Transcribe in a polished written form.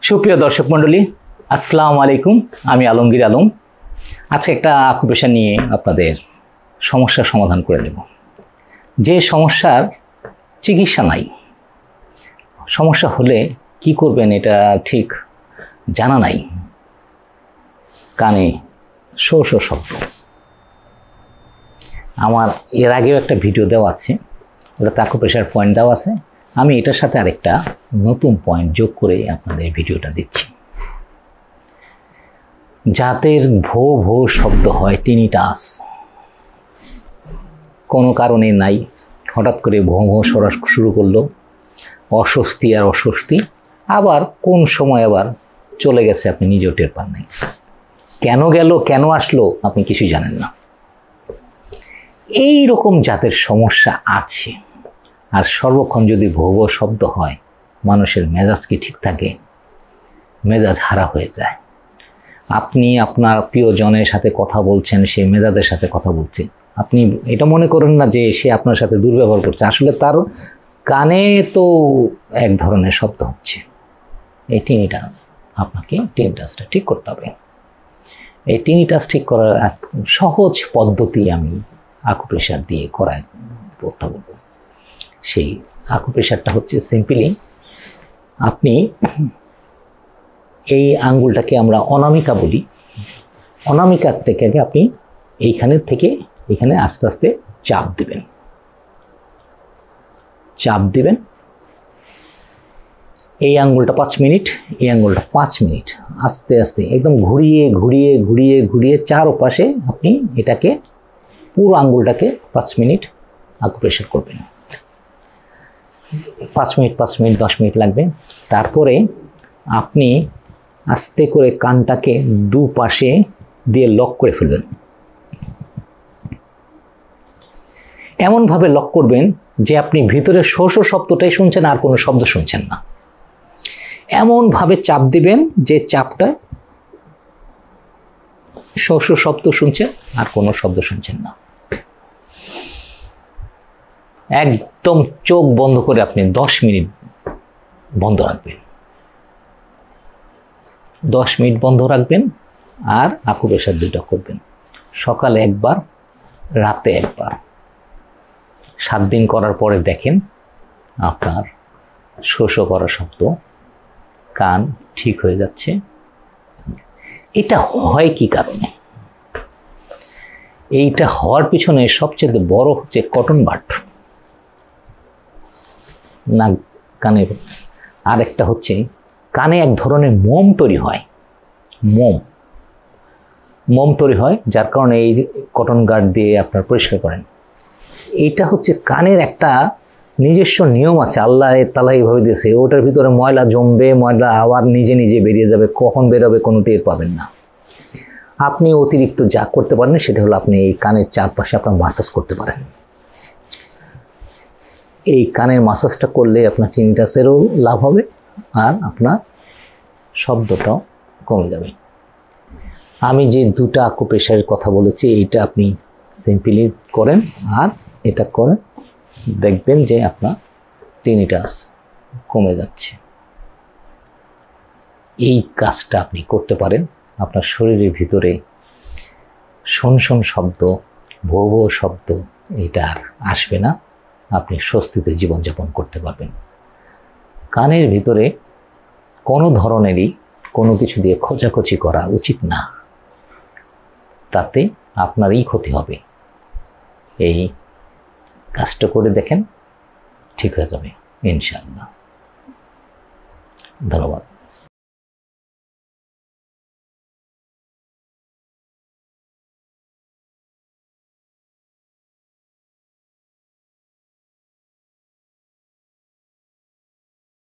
সুপ্রিয় দর্শক মণ্ডলী, আসসালামু আলাইকুম। আমি আলমগীর আলম। আজকে একটা অকুপেশন নিয়ে আপনাদের সমস্যার সমাধান করে দেব। যে সমস্যার চিকিৎসা নাই, সমস্যা হলে কি করবেন এটা ঠিক জানা নাই, কানে শো শো শব্দ। আমার এর আগেও একটা ভিডিও দেওয়া আছে, ওটাতে অকুপেশার পয়েন্ট দেওয়া আছে। আমি এটার সাথে আরেকটা নতুন পয়েন্ট যোগ করে আপনাদের ভিডিওটা দিচ্ছি। যাদের ভো ভো শব্দ হয়, টিনিটাস, কোনো কারণে নাই, হঠাৎ করে ভো ভো সরা শুরু করলো, অস্বস্তি আর অস্বস্তি, আবার কোন সময় আবার চলে গেছে আপনি নিজেও টের পান নাই। কেন গেল, কেন আসলো, আপনি কিছু জানেন না। এই রকম যাদের সমস্যা আছে, আর সর্বক্ষণ যদি ভো ভো শব্দ হয়, মানুষের মেজাজ কি ঠিক থাকে? মেজাজ হারা হয়ে যায়। আপনি আপনার প্রিয়জনের সাথে কথা বলছেন, সে মেজাজের সাথে কথা বলছে, আপনি এটা মনে করেন না যে সে আপনার সাথে দুর্ব্যবহার করছে, আসলে তার কানে তো এক ধরনের শব্দ হচ্ছে। এই টিনিটাস, আপনাকে টিনিটাসটা ঠিক করতে হবে। এই টিনিটাস ঠিক করার সহজ পদ্ধতি আমি আকুপ্রেশার দিয়ে করায় করতে বলবো। সেই আকুপ্রেশারটা হচ্ছে সিম্পলি, আপনি এই আঙ্গুলটাকে আমরা অনামিকা বলি, অনামিকা থেকে আপনি এইখানের থেকে এখানে আস্তে আস্তে চাপ দিবেন, চাপ দিবেন। এই আঙ্গুলটা 5 মিনিট, এই আঙ্গুলটা 5 মিনিট, আস্তে আস্তে একদম ঘুরিয়ে ঘুরিয়ে ঘুরিয়ে ঘুরিয়ে চারপাশে আপনি এটাকে পুরো আঙ্গুলটাকে 5 মিনিট আকুপ্রেশার করবেন। 5 মিনিট 5 মিনিট 10 মিনিট লাগবে। তারপরে আপনি আস্তে করে কানটাকে দুপাশে দিয়ে লক করে ফেলবেন। এমনভাবে লক করবেন যে আপনি ভিতরে শো শো শব্দটাই শুনছেন, আর কোনো শব্দ শুনছেন না। এমনভাবে চাপ দিবেন যে চাপটা শো শো শব্দ শুনছেন, আর কোনো শব্দ শুনছেন না। একদম চোখ বন্ধ করে আপনি 10 মিনিট বন্ধ রাখবেন। 10 মিনিট বন্ধ রাখবেন, আর আকুপ্রেশার 2টা করবেন। সকালে একবার, রাতে একবার। 7 দিন করার পরে দেখেন আপনার শো শো করা শব্দ, কান ঠিক হয়ে যাচ্ছে। এটা হয় কি কারণে? এইটা হওয়ার পিছনে সবচেয়ে বড় হচ্ছে কটন বাড, না কানে। আর একটা হচ্ছে কানে এক ধরনের মোম তৈরি হয়, মোম তৈরি হয়, যার কারণে এই কটন গার্ড দিয়ে আপনার পরিষ্কার করেন। এইটা হচ্ছে কানের একটা নিজস্ব নিয়ম আছে, আল্লাহ তাআলা এইভাবে দিয়েছে। ওটার ভিতরে ময়লা জমবে, ময়লা আবার নিজে নিজে বেরিয়ে যাবে, কখন বেরোবে কোনো টের পাবেন না। আপনি অতিরিক্ত যা করতে পারেন সেটা হলো আপনি এই কানের চারপাশে আপনার মাসাজ করতে পারেন। এই কানের মাসাজটা করলে আপনার টিনিটাসেরও লাভ হবে, আর আপনার শব্দটাও কমে যাবে। আমি যে 2টা আকুপ্রেশারের কথা বলেছি, এইটা আপনি সিম্পলি করেন আর এটা করেন, দেখবেন যে আপনার টিনিটাস কমে যাচ্ছে। এই কাজটা আপনি করতে পারেন, আপনার শরীরের ভিতরে শোন শোন শব্দ, ভো ভো শব্দ, এটা আর আসবে না। আপনি স্বস্তিতে জীবনযাপন করতে পারবেন। কানের ভিতরে কোনো ধরনেরই কোনো কিছু দিয়ে খোঁচাখুচি করা উচিত না, তাতে আপনারই ক্ষতি হবে। এই কাজটা করে দেখেন, ঠিক হয়ে যাবে ইনশাআল্লাহ। ধন্যবাদ।